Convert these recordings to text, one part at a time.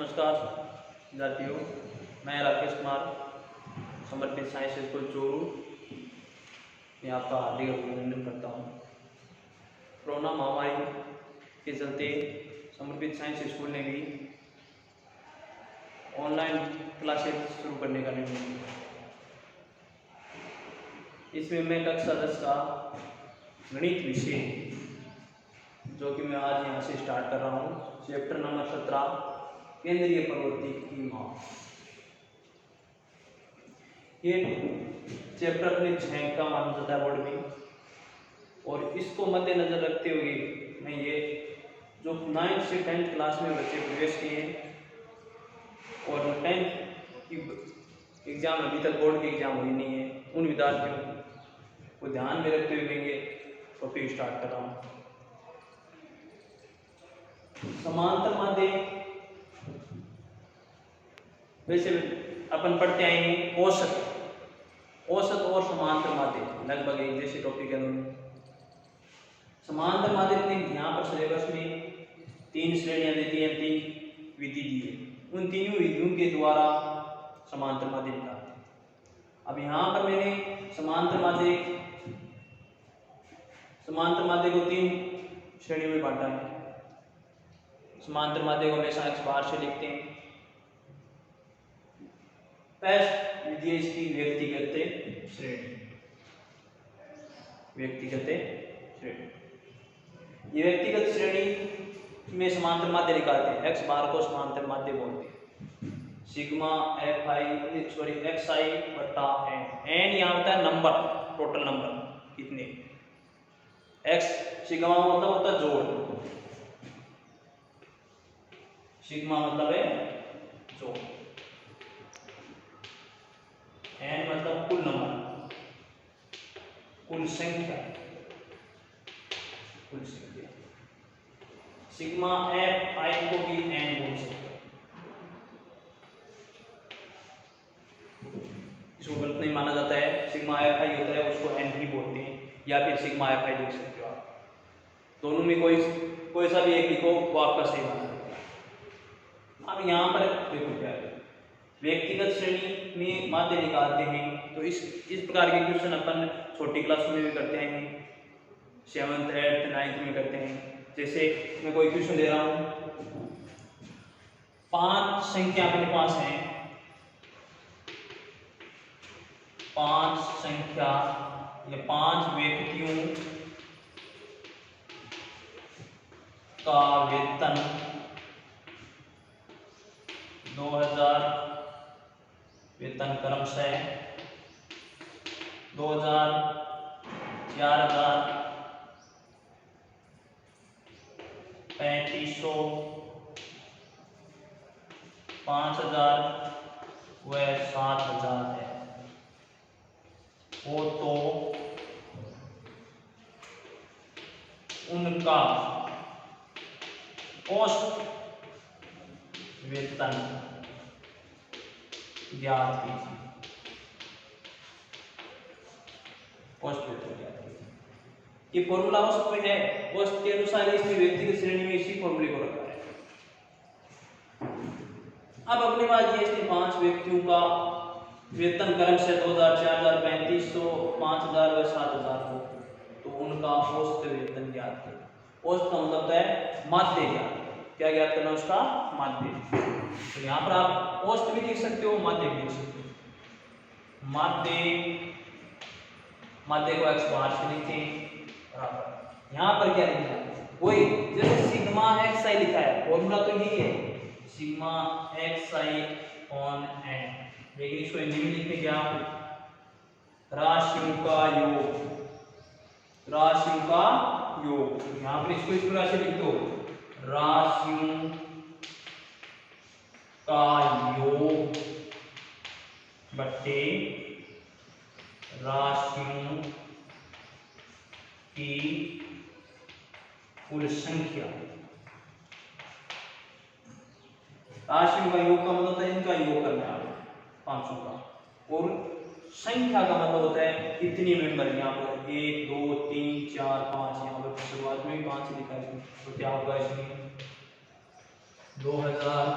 नमस्कार विद्यार्थियों, मैं राकेश कुमार समर्पित साइंस स्कूल चोरू में आपका हार्दिक अभिनंदन करता हूँ। कोरोना महामारी के चलते समर्पित साइंस स्कूल ने भी ऑनलाइन क्लासेस शुरू करने का निर्णय लिया। इसमें मैं कक्षा 10 का गणित विषय जो कि मैं आज यहाँ से स्टार्ट कर रहा हूँ, चैप्टर नंबर 17 केंद्रीय प्रवृत्ति की माप। ये चैप्टर अपने 6 का माना जाता है बोर्ड में, और इसको मद्देनजर रखते हुए मैं ये जो 9th से 10th क्लास में बच्चे प्रवेश किए हैं और 10th की एग्ज़ाम अभी तक बोर्ड की एग्ज़ाम हुई नहीं है, उन विद्यार्थियों को ध्यान में रखते हुए मैं ये टॉपिक स्टार्ट कर रहा हूँ। समांतर माध्य वैसे अपन पढ़ते आए हैं औसत और समांतर माध्य लगभग एक जैसे टॉपिक है दोनों। समांतर माध्य में यहाँ पर सिलेबस में 3 श्रेणियां देती हैं, 3 विधि दी है, उन तीनों विधियों के द्वारा समांतर माध्य निकालते हैं। अब यहाँ पर मैंने समांतर माध्य को 3 श्रेणियों में बांटा है। समांतर माध्य को हमेशा x बार से लिखते हैं। पहली विधि इसकी व्यक्तिगत श्रेणी। ये व्यक्तिगत श्रेणी में समांतर माध्य निकालते हैं। x बार को समांतर माध्य बोलते हैं। सिग्मा एक्स आई बटा एन यहाँ होता है नंबर, टोटल नंबर कितने। x सिग्मा मतलब होता है जोड़, सिग्मा मतलब है जोड़, एन मतलब कुल नंबर, कुल संख्या। सिग्मा एफ आई को भी एन बोल सकते हैं, इसको गलत नहीं माना जाता है। सिग्मा एफ आई होता है उसको एन ही बोलते हैं, या फिर सिग्मा एफ आई लिख सकते हो आप। दोनों में कोई सा भी एक लिखो वो आपका सही माना जाता है। अब यहाँ पर देखो क्या है, व्यक्तिगत श्रेणी में माध्य निकालते हैं तो इस प्रकार के क्वेश्चन अपन छोटी क्लासों में भी करते हैं, 7th 8th 9th में करते हैं। जैसे मैं कोई क्वेश्चन दे रहा हूँ, 5 संख्या अपने पास है, 5 संख्या या 5 व्यक्तियों का वेतन 2000 वेतन क्रमशः 2000, 4000, 3500, 5000 व 7000 है। वो तो उनका औसत वेतन ज्ञात कीजिए। औसत वेतन ज्ञात कीजिए। ये फॉर्मूला औसत में है, औसत के अनुसार इसमें व्यक्तिगत श्रेणी में इसी फॉर्मूले को रखा है। अब अपने पास ये इसने 5 व्यक्तियों का वेतन क्रम से 2000, 4000, 3500, 5000 व 7000 हो, तो उनका औसत वेतन ज्ञात करें। औसत का मतलब है माध्य ज्ञात। क्या ज्ञात करना उसका? माध्य। तो यहाँ पर आप औसत भी लिख सकते हो, माध्य भी लिख सकते हो। माध्य को x बार से लिखते हैं बराबर। यहाँ पर क्या लिखा है? वही जैसे सिग्मा एक्स आई लिखा है, फॉर्मूला तो यही है, sigma x I on an. लेकिन इसको हिंदी में लिखते क्या? राशियों का योग। राशियों का योग। यहाँ पर इसको इस प्रकार से लिख दो, राशियों का योग बट्टे राशियों की कुल संख्या। राशियों का योग का मतलब होता है इनका योग करना है 500 का, और संख्या का मतलब होता है कितनी मेंबर है। यहाँ पर 1 2 3 4 5, यहाँ पर शुरुआत में भी 5 लिखा है, तो क्या होगा इसमें 2000,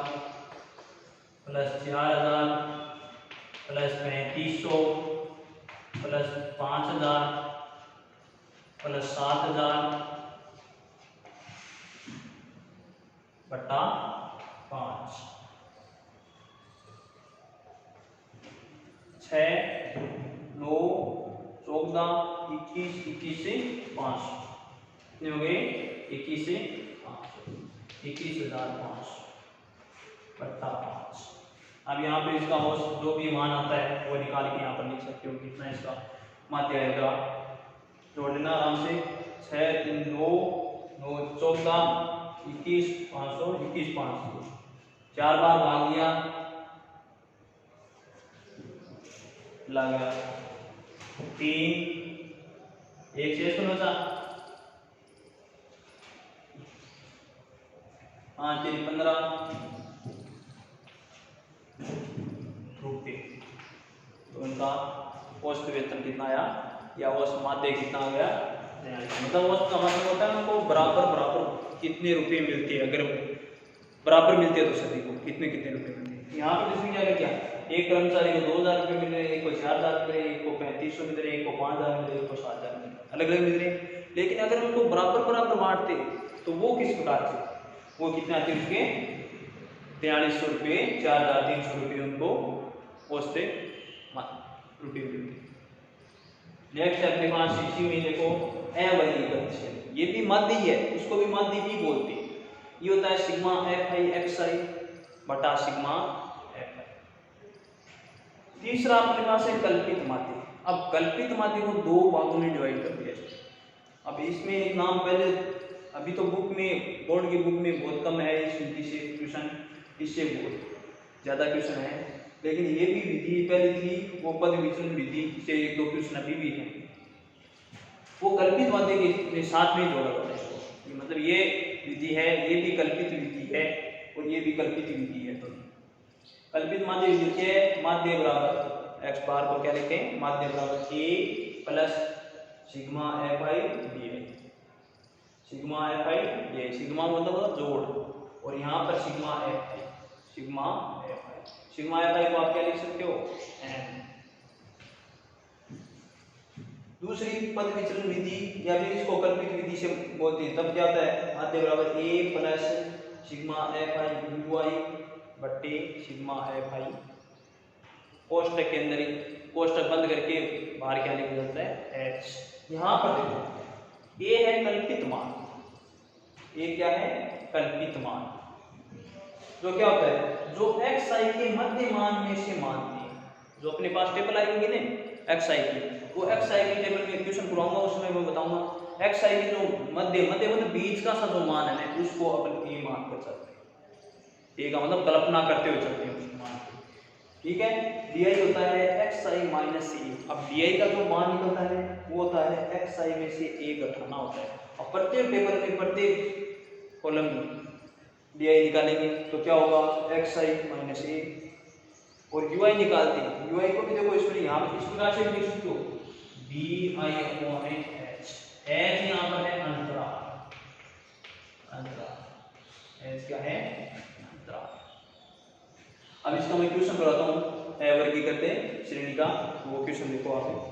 प्लस 4000 प्लस 3500 प्लस 5000 प्लस 7000 बटा 5, 6 9 14 21 21 से 500 कितने हो गए? 21 से 500 21,500 बटा 5। अब यहाँ पे इसका औसत जो भी मान आता है वो निकाल के यहाँ पर लिख सकते हो कितना इसका माध्य आएगा। जोड़ लेना आराम से। 6 3 9 9 14 21 500 21 500 4 बार भाग दिया लगा 3 1 शेष में बचा 5 3 15 रुपये। तो इनका औसत वेतन कितना आया या औसत माध्य कितना आ गया? मतलब औसत का मतलब होता है उनको बराबर बराबर कितने रुपए मिलते हैं। अगर बराबर मिलते हैं तो सभी को कितने कितने रुपए मिलते हैं। यहाँ पर इसमें क्या क्या एक कर्मचारी को 2000 रुपये मिल रहे हैं, एक को 4000 मिल रहे हैं, एक को 3500 मिल रहे हैं, एक को 5000 मिल रहे हैं, एक को 7000 मिल रहे हैं, अलग अलग मिल रहे हैं। लेकिन अगर उनको बराबर बराबर बांटते तो वो किस प्रकार से वो कितने आते उसके 4300 रुपये 4300 रुपये उनको औसत रुपये मिलते। नेक्स्ट अपने पास इसी में देखो अवर्गीकृत, ये भी माध्य ही है, उसको भी माध्य ही बोलते हैं। ये होता है सिग्मा एफ आई एक्स आई बटा सिग्मा एफ आई। तीसरा अपने पास है कल्पित माध्य। अब कल्पित माध्य को दो भागों में डिवाइड कर दिया जाए। अब इसमें एक नाम पहले अभी तो बुक में बोर्ड की बुक में बहुत कम है इस विधि से क्वेश्चन, इससे बहुत ज़्यादा क्वेश्चन है। लेकिन ये भी विधि पहले थी वो पद विचलन विधि से एक दो क्वेश्चन अभी भी है। वो कल्पित माध्य के साथ में जोड़ा जाता है इसको। मतलब ये विधि है, ये भी कल्पित विधि है और ये भी कल्पित विधि है। तो कल्पित माध्य विधि के माध्य बराबर एक्स बार को क्या लिखते हैं? माध्य बराबर A plus sigma F I D I. Sigma F I ये सिग्मा मतलब जोड़ और यहाँ पर sigma F I sigma F I. Sigma F I को आप क्या लिख सकते हो? एन। दूसरी पद विचलन विधि या फिर इसको कल्पित विधि से बोलते हैं। तब क्या होता है? माध्य बराबर A plus sigma F I U I बट्टे सिग्मा एफ आई कोष्टक के अंदर ही कोष्टक बंद करके बाहर क्या लिखा जाता है? एच। यहाँ पर देखो ए है कल्पित मान, ये क्या है? कल्पित मान। जो क्या होता है? जो एक्स आई के मध्य मान में से मानते हैं। जो अपने पास टेबल आई होगी ना एक्स आई की, वो एक्स आई की टेबल में क्वेश्चन कराऊंगा उसमें मैं बताऊंगा एक्स आई की जो मध्य मतलब बीच का सा जो मान है ना उसको अपन ए मान कर चलते हैं। ए का मतलब कल्पना करते हुए चलते हैं उस मान को। ठीक है। डी आई होता है एक्स आई माइनस ए। अब डी आई का जो मान निकलता है वो होता है एक्स आई में से ए घटाना होता है। और प्रत्येक टेबल में प्रत्येक कॉलम में डी आई निकालेंगे तो क्या होगा? एक्स आई माइनस ए। और यू आई निकालते हैं, यू आई को भी देखो इसमें यहाँ पे इस प्रकार से लिख सकते हो D I upon H. H यहाँ पर है अंतराल, अंतराल एच क्या है? अंतराल। अब इसका मैं क्वेश्चन कराता हूँ वर्गीकृत श्रेणी का, वो क्वेश्चन देखो आप।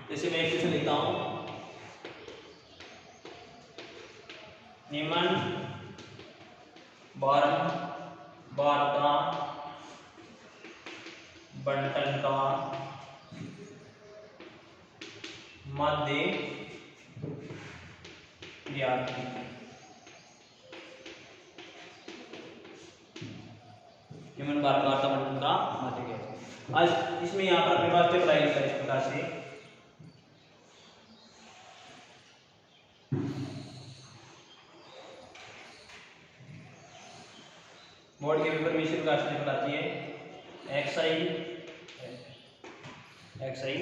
जैसे मैं एक क्वेश्चन लिखता हूं, निम्न बारंबार का बंटन का मध्य ज्ञात कीजिए। निम्न बारंबार का बंटन का मध्य ज्ञात कीजिए। आज इसमें यहाँ पर अपने पास टेबल आएगा इस प्रकार से बोर्ड के पेपर में इसी प्रकार से निकल आती है xi fi।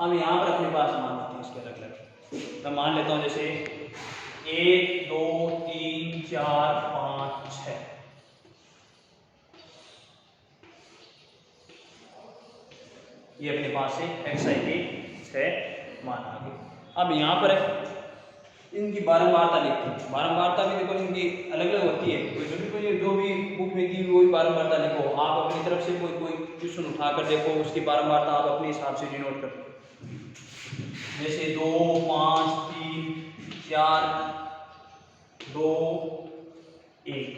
अब यहाँ पर अपने पास मान होते हैं इसके अलग अलग। मैं मान लेता हूँ जैसे 1 2 3 4 5 6। ये अपने पास से xi के 6 मान आ गए। अब यहाँ पर इनकी बारंबारता लिखते हैं। बारंबारता भी देखो इनकी अलग अलग होती है, जो भी बुक में दी हुई वही बारंबारता लिखो। आप अपनी तरफ से कोई क्वेश्चन उठाकर देखो, उसकी बारंबारता आप अपने हिसाब से डिनोट कर लो। जैसे 2 5 3 4 2 1,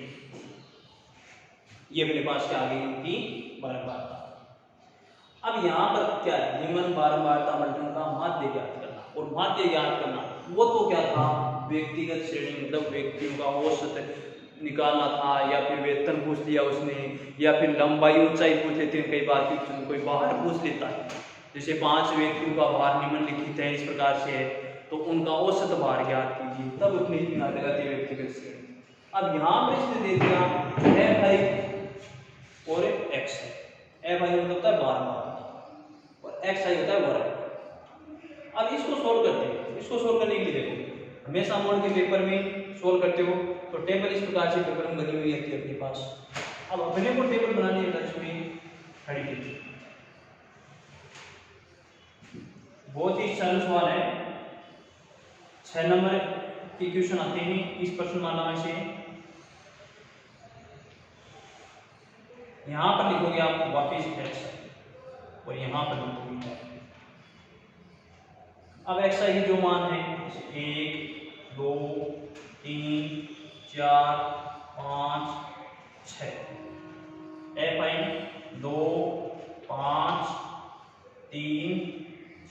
ये अपने पास क्या आ गई इनकी बारंबारता। अब यहाँ पर क्या है, निम्न बारंबारता मल्टन का माध्य ज्ञात करना। और माध्य ज्ञात करना वो तो क्या था, व्यक्तिगत श्रेणी मतलब व्यक्तियों का औसत निकालना था, या फिर वेतन पूछ लिया उसने, या फिर लंबाई ऊंचाई पूछ लेते हैं। कई बार कोई बाहर पूछ लेता है, जैसे 5 व्यक्तियों का भार निम्नलिखित है इस प्रकार से है, तो उनका औसत भार ज्ञात कीजिए, तब अपनी गिना लगाती है व्यक्तिगत श्रेणी। अब यहाँ पर इसने दे दिया Fi और Xi। Fi मतलब होता है बारंबारता और Xi होता है वर्ग। अब इसको सोल्व करते हैं। इसको सोल्व करने के लिए देखो, हमेशा मोड के पेपर में सोल्व करते हो तो टेबल इस प्रकार से पेपर में बनी हुई रहती है अपने पास। अब अपने को टेबल बनाने का इसमें खड़ी कीजिए। बहुत ही सरल सवाल है, 6 नंबर के क्वेश्चन आते हैं इस प्रश्नमाला में से। यहां पर लिखोगे आप वापिस x और यहां पर लिखोगे। अब xi की जो मान है 1 2 3 4 5 6, fi 2 5 3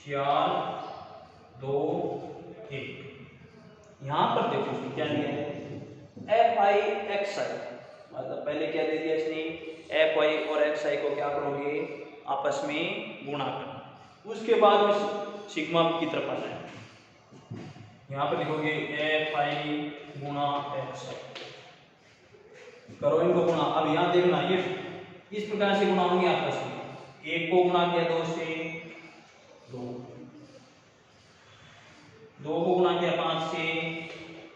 4 2 1। यहां पर देखो इसमें क्या दिया है, fi xi मतलब पहले क्या दे दिया इसने, fi और xi को क्या करोगे आपस में गुणा करना, उसके बाद में सिग्मा की तरफ आना है। यहाँ पर लिखोगे fi गुणा xi, करो इनको गुणा। अब यहाँ देखना ये इस प्रकार से गुणा होंगे आपस में। 1 को गुणा किया 2 से 2, 2 को गुणा किया 5 से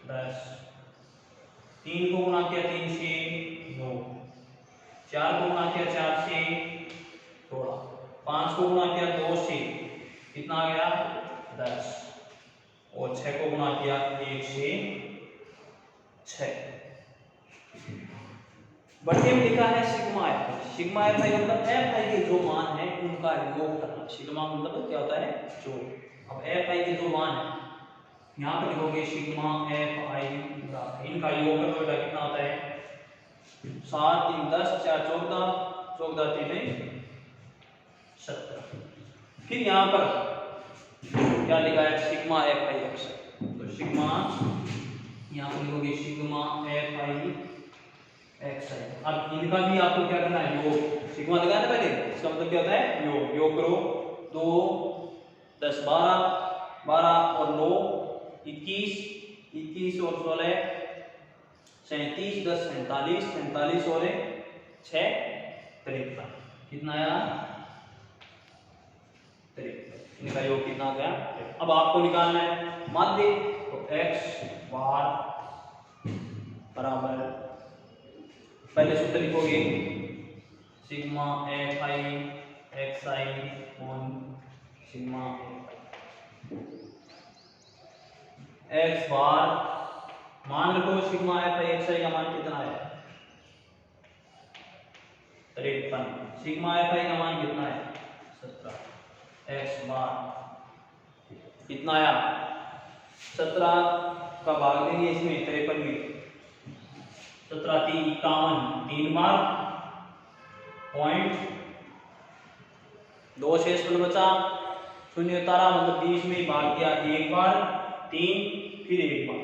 10, 3 को गुणा किया 3 से 9, 4 को गुणा किया 4 से 16, 5 को गुणा किया 2 से कितना आ गया 10, और 6 को गुणा किया 1 से 6। बटे में लिखा है सिग्मा एफ। सिग्मा एफ मतलब एफ आई के जो मान है उनका योग करना। सिग्मा मतलब क्या होता है जोड़। अब एफ आई के जो मान है यहाँ पर लिखोगे सिग्मा एफ आई, इनका योग करो बेटा कितना होता है 7 3 10 4 14 14 3 17। फिर यहाँ पर क्या लिखा है सिग्मा एफ आई एक्स, तो सिग्मा यहाँ पर लिखोगे सिग्मा एफ आई एक्स आई। अब इनका भी आपको क्या करना है योग, सिग्मा लगाना पहले, इसका मतलब क्या होता है योग। योग करो 2 10 12 12 और 9 21 21 और 16 37 10 47 47 और 6 53, कितना आया 53। इनका योग कितना आ गया। अब आपको निकालना है माध्य, तो x बार बराबर पहले सूत्र लिखोगे sigma F I X I on sigma X bar, मान रखो sigma F I X I का मान कितना है 53, सिग्मा एफ आई का मान कितना है 17, एक्स बार कितना आया 17 का भाग देंगे इसमें 53 में, 17 3 51, 3 बार पॉइंट 2 शेष पद बचा, शून्य उतारा मतलब 20 में भाग दिया 1 बार 3 फिर 1 बार,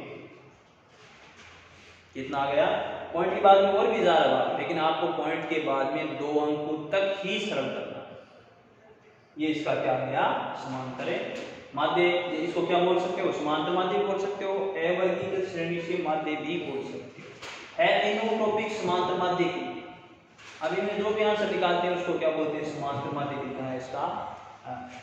कितना आ गया। पॉइंट के बाद में और भी ज्यादा बार, लेकिन आपको पॉइंट के बाद में 2 अंकों तक ही सरल करना है। ये इसका क्या गया समांतर माध्य। इसको क्या बोल सकते हो समांतर माध्य बोल सकते हो, अवर्गीकृत श्रेणी से माध्य भी बोल सकते हो। है एनोटॉपिक समांतर माध्य की। अभी में जो भी आंसर निकालते हैं उसको क्या बोलते हैं, समांतर माध्य लिखना है इसका।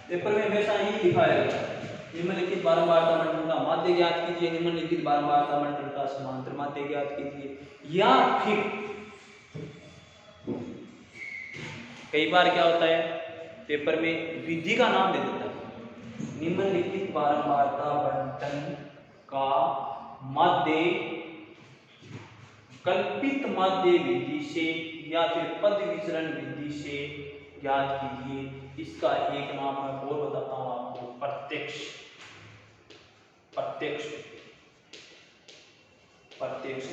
पेपर में हमेशा ही लिखा है निम्नलिखित बारंबारता मंडल का माध्य ज्ञात कीजिए, निम्नलिखित बारंबारता मंडल का समांतर माध्य ज्ञात कीजिए। या फिर कई बार क्या होता है पेपर में विधि का नाम दे देता है, निम्नलिखित बारंबारता बंटन का माध्य कल्पित माध्य विधि से या फिर पद विचरण विधि से ज्ञात कीजिए। इसका एक नाम मैं और बताता हूं आपको, प्रत्यक्ष। प्रत्यक्ष प्रत्यक्ष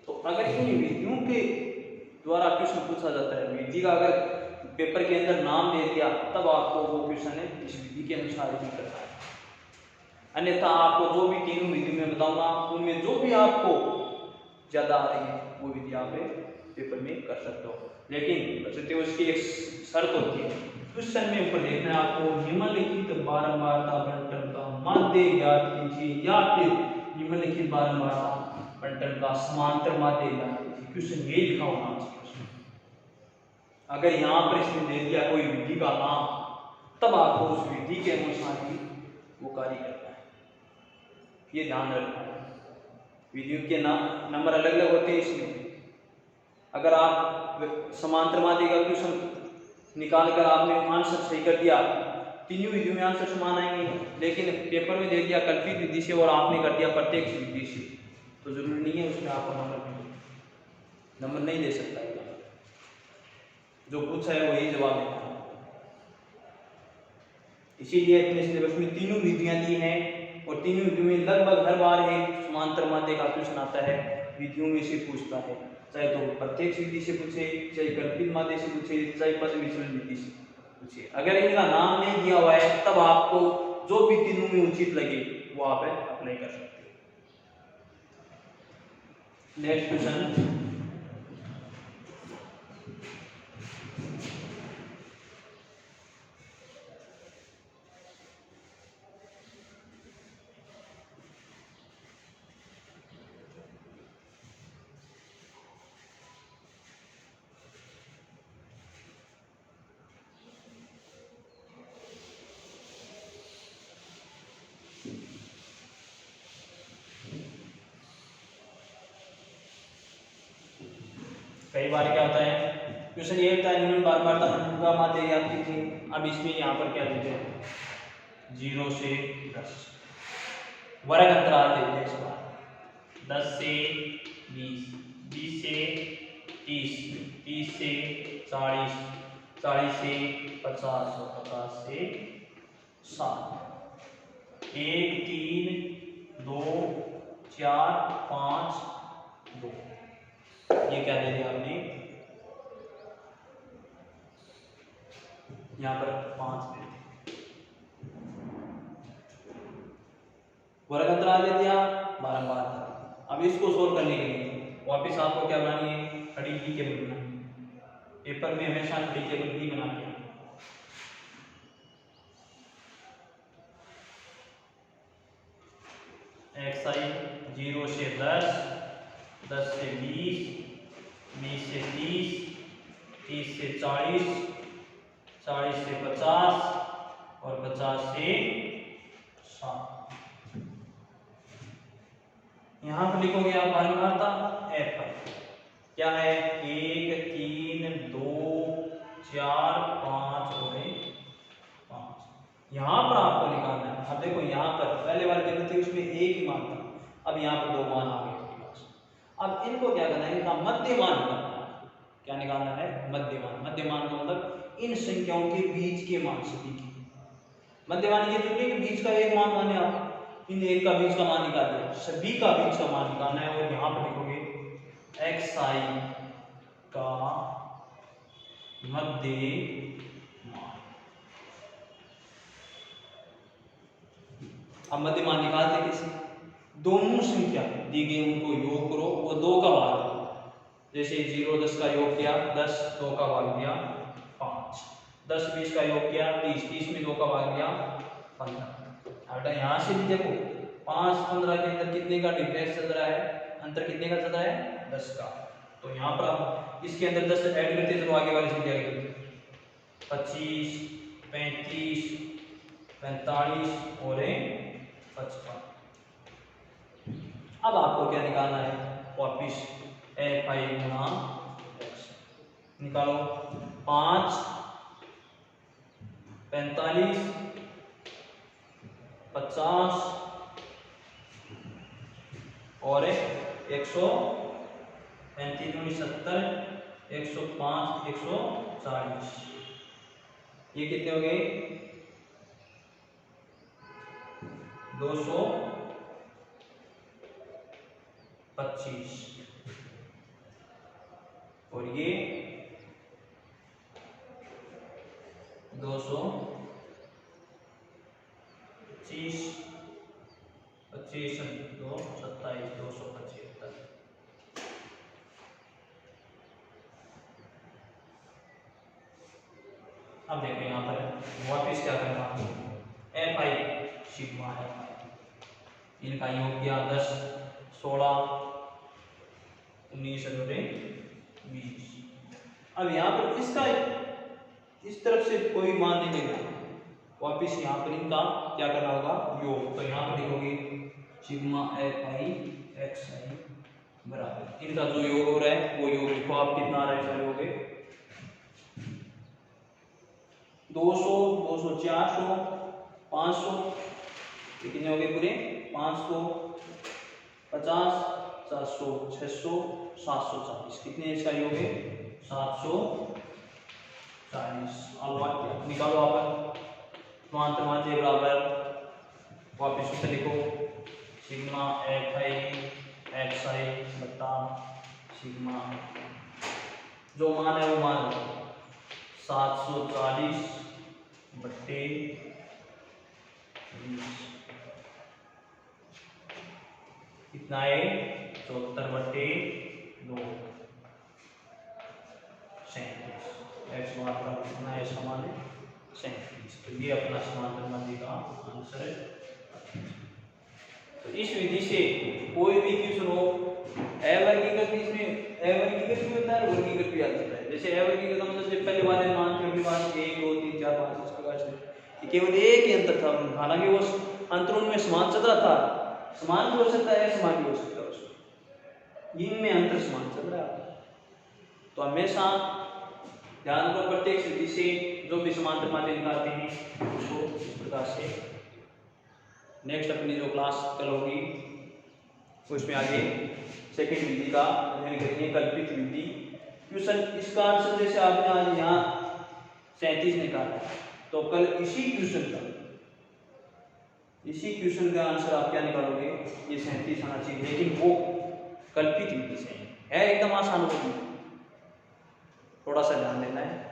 तो अगर इन विधियों के द्वारा क्वेश्चन पूछा जाता है, विधि का अगर पेपर के अंदर नाम दे दिया तब आपको वो क्वेश्चन है इस विधि के अनुसार ही करना है। अन्यथा आपको जो भी तीनों विधि में बताऊंगा उनमें जो भी आपको ज्यादा आ रही है वो विधि आप पेपर में कर सकते हो, लेकिन कर सकते हो उसकी एक शर्त होती है। क्वेश्चन में ऊपर देखना है आपको, निम्नलिखित बारंबारता बंटन का माध्य ज्ञात कीजिए या फिर निम्नलिखित बारंबारता बंटन का समांतर माध्य ज्ञात कीजिए। क्वेश्चन ये लिखा होना चाहिए। अगर यहाँ पर इसने दे दिया कोई विधि का नाम तब आपको उस विधि के अनुसार ही वो कार्य करना है, ये ध्यान रखना है। विधियों के नाम नंबर अलग अलग होते हैं, इसमें अगर आप समांतर माध्य का क्वेश्चन निकाल कर आपने आंसर सही कर दिया, तीनों विधियों में आंसर समान आएंगे, लेकिन पेपर में दे दिया कल्पित विधि से और आपने कर दिया प्रत्यक्ष विधि से, तो जरूरी नहीं है उसमें आपको नंबर नहीं दे सकता है। जो पूछा है वही जवाब देना है। इसीलिए अपने सिलेबस में तीनों विधियां दी हैं और तीनों विधियों में लगभग हर बार एक समांतर माध्य का क्वेश्चन आता है, विधियों में से पूछता है, चाहे तो प्रत्यक्ष विधि से पूछे, चाहे कल्पित माध्य से पूछे, चाहे पद विचलन विधि से पूछे। अगर इनका नाम नहीं दिया हुआ है तब आपको जो भी तीनों में उचित लगे वो आप अप्लाई कर सकते हो। नेक्स्ट क्वेश्चन, कई बार क्या होता है क्वेश्चन ये होता है, निम्न बारंबारता बंटन का माध्य ज्ञात कीजिए। अब इसमें यहाँ पर क्या देते हैं, 0 से 10 वर्ग अंतराल देते हैं इस बार, 10 से 20, 20 से 30, 30 से 40, 40 से 50 और 50 से 60, 1 3 2 4 5 2, ये क्या दे दिया आपने, यहाँ पर 5 दे दिया, वर्ग अंतराल दे दिया, बारंबारता। अब इसको सोल्व करने के लिए वापस आपको क्या बनानी है, खड़ी की टेबल बनानी है। पेपर में हमेशा खड़ी टेबल ही बनानी है। xi 0 से 10, 10 से 20, 20 से 30, 30 से 40, 40 से 50 और 50 से 60। यहाँ पर लिखोगे आप बारंबारता f क्या है, 1 3 2 4 5 और 5। यहाँ पर आपको निकालना है। अब देखो यहाँ पर पहले वाले टेबल थी उसमें एक ही मान था, अब यहाँ पर 2 मान आ गए इसके पास। अब इनको क्या करना है, इनका मध्य मान निकालना है। क्या निकालना है, मध्य मान। मध्य मान का मतलब इन संख्याओं के बीच के मान सभी के। मध्य मान ये जरूरी कि बीच का एक मान माने आप, इन एक का बीच का मान निकाल दिया, सभी का बीच का मान निकालना है। और यहाँ पर लिखोगे xi का मध्य मान। अब मध्य मान निकालते कैसे, दोनों संख्या दी गई उनको योग करो और 2 का भाग दो। जैसे 0 10 का योग किया 10, 2 का भाग दिया 5, 10 20 का योग किया 30, 30 में 2 का भाग दिया 15। बेटा यहाँ से भी देखो 5 15 के अंदर कितने का डिफरेंस चल रहा है, अंतर कितने का ज्यादा है? 10 का। तो यहाँ पर आप इसके अंदर 10 ऐड करते हैं तो आगे वाली संख्या आएगी 25, 35, 45 और 55। अब आपको क्या निकालना है? वापिस fi गुणा x निकालो। 5, 45, 50 और 135, 70, 105, 140। ये कितने हो गए? 225 और ये 225, 25, 227, 275। अब देखो यहाँ पर वापिस क्या करना है? fi सिग्मा fi इनका योग किया 10, 16, 19 और 20। अब यहाँ पर इसका इस तरफ से कोई मान नहीं देना, वापिस यहाँ पर इनका क्या करना होगा? योग। तो यहाँ पर लिखोगे सिग्मा fi xi बराबर इनका जो योग हो रहा है वो योग लिखो आप। कितना आ रहा है इसका योग? 200, 200, 400, 500 कितने हो गए पूरे? 500, 50, 400, 600, 740 कितने इसका योग है? 740। अब निकालो आप समांतर माध्य बराबर वापिस से लिखो सिग्मा fi xi बटा सिग्मा जो मान है वो मान 740 बट्टे 20 कितना है? 74 बट्टे 2 37। एक्स बार का कितना है? समान है 37। तो ये अपना समांतर माध्य का आंसर है। तो इस विधि से कोई भी क्वेश्चन हो, अवर्गीकृत इसमें अवर्गीकृत भी होता है, वर्गीकृत भी आ जाता है। जैसे अवर्गीकृत मतलब से पहले वाले मान थे, अगली बार 1, 2, 3, 4, 5 इस प्रकार से केवल एक ही अंतर था। हालांकि वो अंतर उनमें समान चल रहा था, समान भी हो सकता है, समान भी हो सकता है, उसमें इनमें अंतर समान चल रहा है। तो हमेशा ध्यान रखो प्रत्येक विधि से जो भी समांतर माध्य निकालते हैं उसको इस प्रकार से। नेक्स्ट अपनी जो क्लास कल होगी उसमें आगे सेकंड विधि का अध्ययन करेंगे, कल्पित विधि। क्वेश्चन इसका आंसर जैसे आपने आज यहाँ 37 निकाला, तो कल इसी क्वेश्चन का आंसर आप क्या निकालोगे? ये 37 आना चाहिए, लेकिन वो कल्पित विधि से है, एकदम आसान होगी, थोड़ा सा ध्यान देना है।